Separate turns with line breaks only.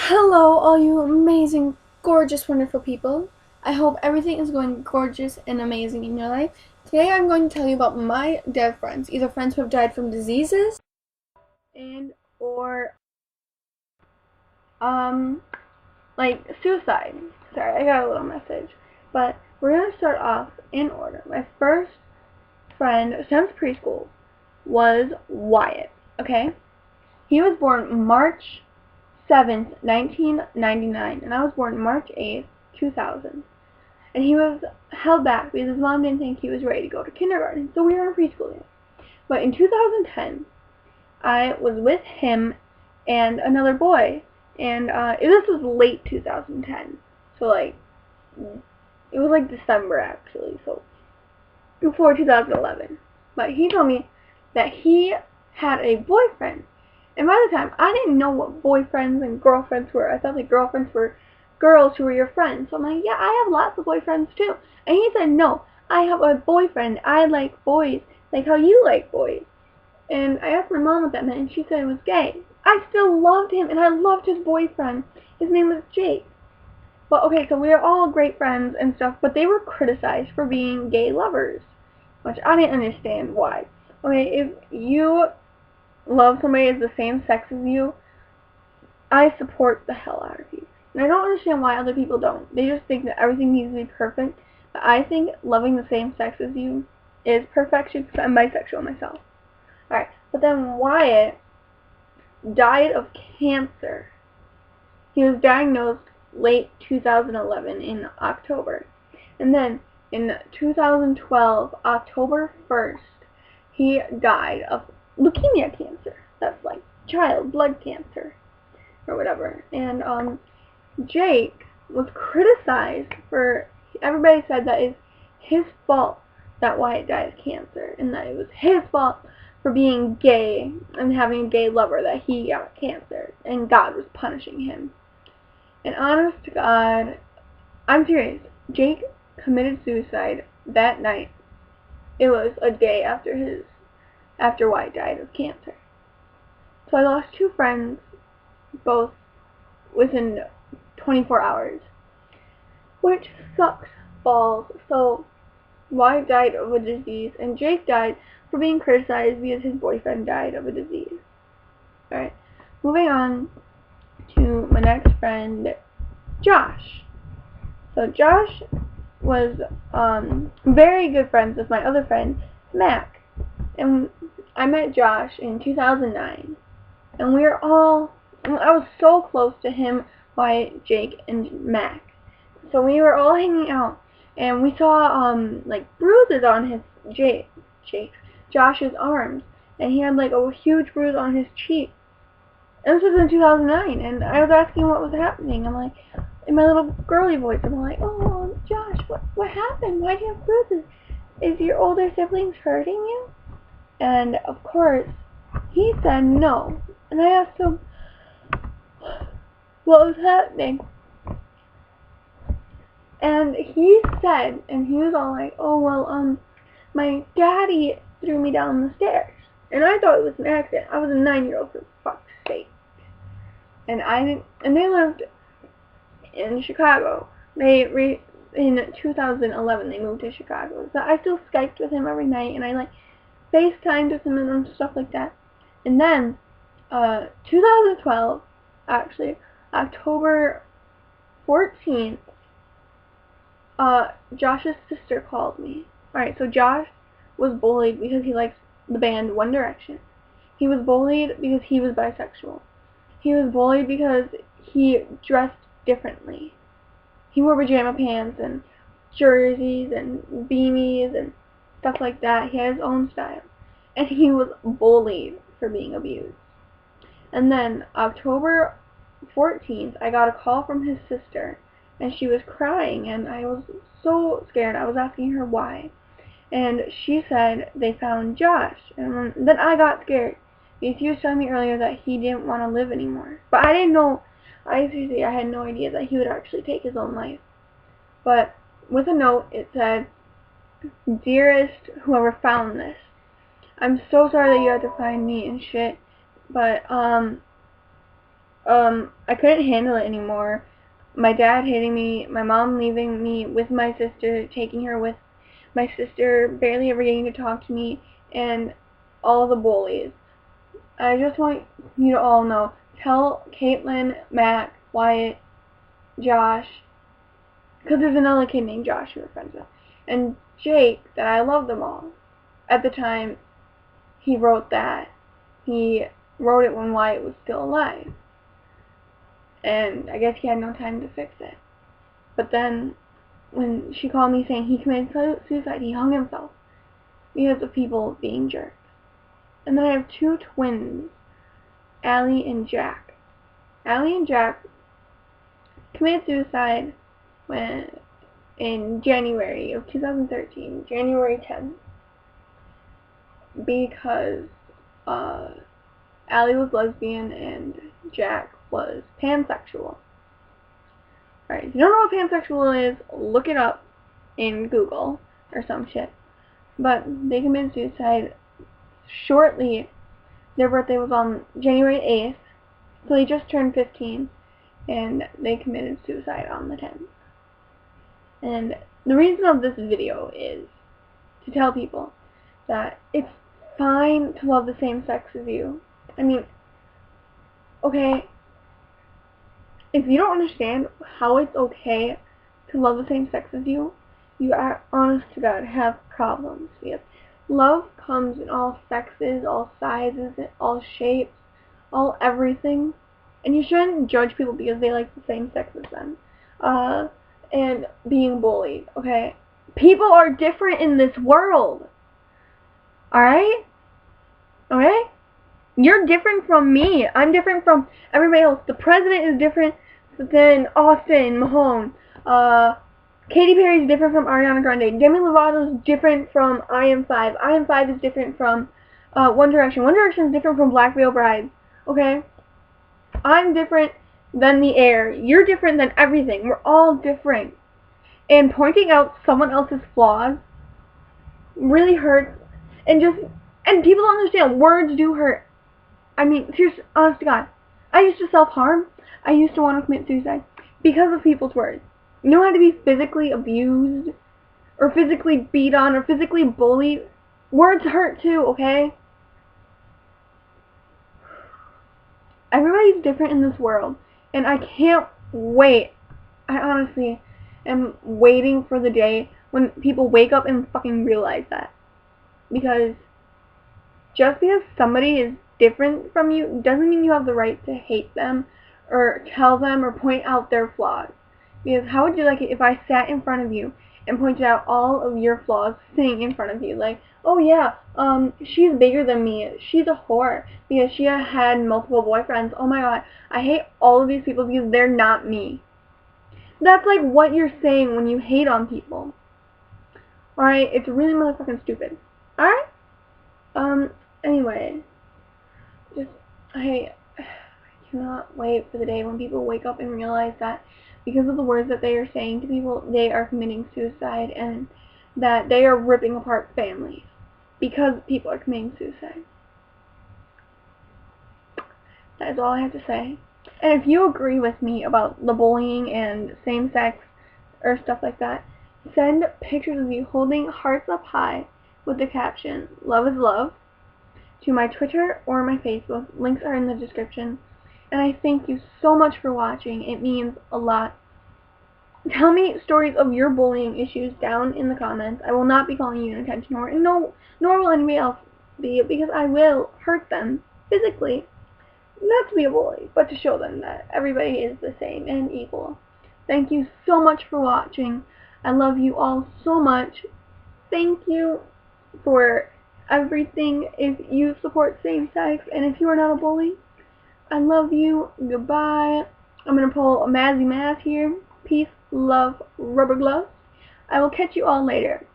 Hello, all you amazing, gorgeous, wonderful people. I hope everything is going gorgeous and amazing in your life. Today I'm going to tell you about my dead friends, either friends who have died from diseases and or um like suicide. Sorry, I got a little message. But we're gonna start off in order. My first friend since preschool was Wyatt. Okay? He was born March 7th, 1999, and I was born March 8th, 2000. And he was held back because his mom didn't think he was ready to go to kindergarten, so we were in preschool yet. But in 2010, I was with him and another boy, and this was late 2010, so it was like December actually, so before 2011. But he told me that he had a boyfriend. And by the time, I didn't know what boyfriends and girlfriends were. I thought that girlfriends were girls who were your friends. So I'm like, yeah, I have lots of boyfriends too. And he said, no, I have a boyfriend. I like boys, like how you like boys. And I asked my mom what that meant, and she said it was gay. I still loved him, and I loved his boyfriend. His name was Jake. But okay, so we are all great friends and stuff, but they were criticized for being gay lovers, which I didn't understand why. Okay, if you love somebody as the same sex as you, I support the hell out of you. And I don't understand why other people don't. They just think that everything needs to be perfect. But I think loving the same sex as you is perfection because I'm bisexual myself. Alright, but then Wyatt died of cancer. He was diagnosed late 2011 in October. And then in 2012, October 1st, he died of leukemia cancer. That's like child blood cancer or whatever. And Jake was criticized for, everybody said that it's his fault that Wyatt died of cancer, and that it was his fault for being gay and having a gay lover that he got cancer, and God was punishing him. And honest to God, I'm serious, Jake committed suicide that night. It was a day after Wyatt died of cancer. So I lost two friends, both within 24 hours, which sucks balls. So Wyatt died of a disease, and Jake died for being criticized because his boyfriend died of a disease. Alright, moving on to my next friend, Josh. So Josh was very good friends with my other friend, Mac. And I met Josh in 2009. And I was so close to him, Wyatt, Jake, and Mac. So we were all hanging out, and we saw, like, bruises on Josh's arms. And he had, like, a huge bruise on his cheek. And this was in 2009, and I was asking what was happening. I'm like, in my little girly voice, I'm like, oh, Josh, what happened? Why do you have bruises? Is your older siblings hurting you? And, of course, he said no. And I asked him what was happening. And he said, and he was all like, oh, well, my daddy threw me down the stairs. And I thought it was an accident. I was a 9-year-old, for fuck's sake. And they lived in Chicago. In 2011, they moved to Chicago. So I still Skyped with him every night, and I, like, FaceTimed with him and stuff like that. And then, 2012, actually, October 14th, Josh's sister called me. Alright, so Josh was bullied because he likes the band One Direction. He was bullied because he was bisexual. He was bullied because he dressed differently. He wore pajama pants and jerseys and beanies and stuff like that. He had his own style. And he was bullied for being abused. And then October 14th, I got a call from his sister, and she was crying, and I was so scared. I was asking her why. And she said they found Josh. And then I got scared because he was telling me earlier that he didn't want to live anymore. But I didn't know, I had no idea that he would actually take his own life. But with a note, it said, dearest whoever found this, I'm so sorry that you had to find me and shit, but I couldn't handle it anymore. My dad hating me, my mom leaving me with my sister, taking her with my sister, barely ever getting to talk to me, and all the bullies. I just want you to all know. Tell Caitlin, Mac, Wyatt, Josh, because there's another kid named Josh who we're friends with, and Jake, that I love them all. At the time he wrote that, he wrote it when Wyatt was still alive. And I guess he had no time to fix it. But then, when she called me saying he committed suicide, he hung himself because of people being jerks. And then I have two twins, Allie and Jack. Allie and Jack committed suicide in January of 2013, January 10th, because Allie was lesbian and Jack was pansexual. Alright, if you don't know what pansexual is, look it up in Google or some shit. But they committed suicide shortly. Their birthday was on January 8th, so they just turned 15, and they committed suicide on the 10th. And the reason of this video is to tell people that it's fine to love the same sex as you. I mean, okay, if you don't understand how it's okay to love the same sex as you, you are, honest to God, have problems. Because love comes in all sexes, all sizes, all shapes, all everything. And you shouldn't judge people because they like the same sex as them. And being bullied, okay? People are different in this world. Alright? Okay? You're different from me. I'm different from everybody else. The president is different than Austin Mahone. Katy Perry is different from Ariana Grande. Demi Lovato is different from IM5. IM5 is different from One Direction. One Direction is different from Black Veil Bride. Okay? I'm different than the air. You're different than everything. We're all different. And pointing out someone else's flaws really hurts. And people don't understand. Words do hurt. I mean, seriously, honest to God. I used to self-harm. I used to want to commit suicide because of people's words. You know how to be physically abused, or physically beat on, or physically bullied? Words hurt too, okay? Everybody's different in this world, and I can't wait. I honestly am waiting for the day when people wake up and fucking realize that. Because just because somebody is different from you doesn't mean you have the right to hate them or tell them or point out their flaws. Because how would you like it if I sat in front of you and pointed out all of your flaws sitting in front of you? Like, oh yeah, she's bigger than me. She's a whore because she had multiple boyfriends. Oh my God, I hate all of these people because they're not me. That's like what you're saying when you hate on people. Alright, it's really motherfucking stupid. Alright? Anyway, I cannot wait for the day when people wake up and realize that because of the words that they are saying to people, they are committing suicide, and that they are ripping apart families because people are committing suicide. That is all I have to say. And if you agree with me about the bullying and same-sex or stuff like that, send pictures of you holding hearts up high with the caption, "Love is love," to my Twitter or my Facebook. Links are in the description. And I thank you so much for watching. It means a lot. Tell me stories of your bullying issues down in the comments. I will not be calling you an attention whore, and nor will anybody else be, because I will hurt them physically. Not to be a bully, but to show them that everybody is the same and equal. Thank you so much for watching. I love you all so much. Thank you for everything if you support same-sex, and if you are not a bully, I love you. Goodbye. I'm going to pull a Mazzy Math here. Peace, love, rubber gloves. I will catch you all later.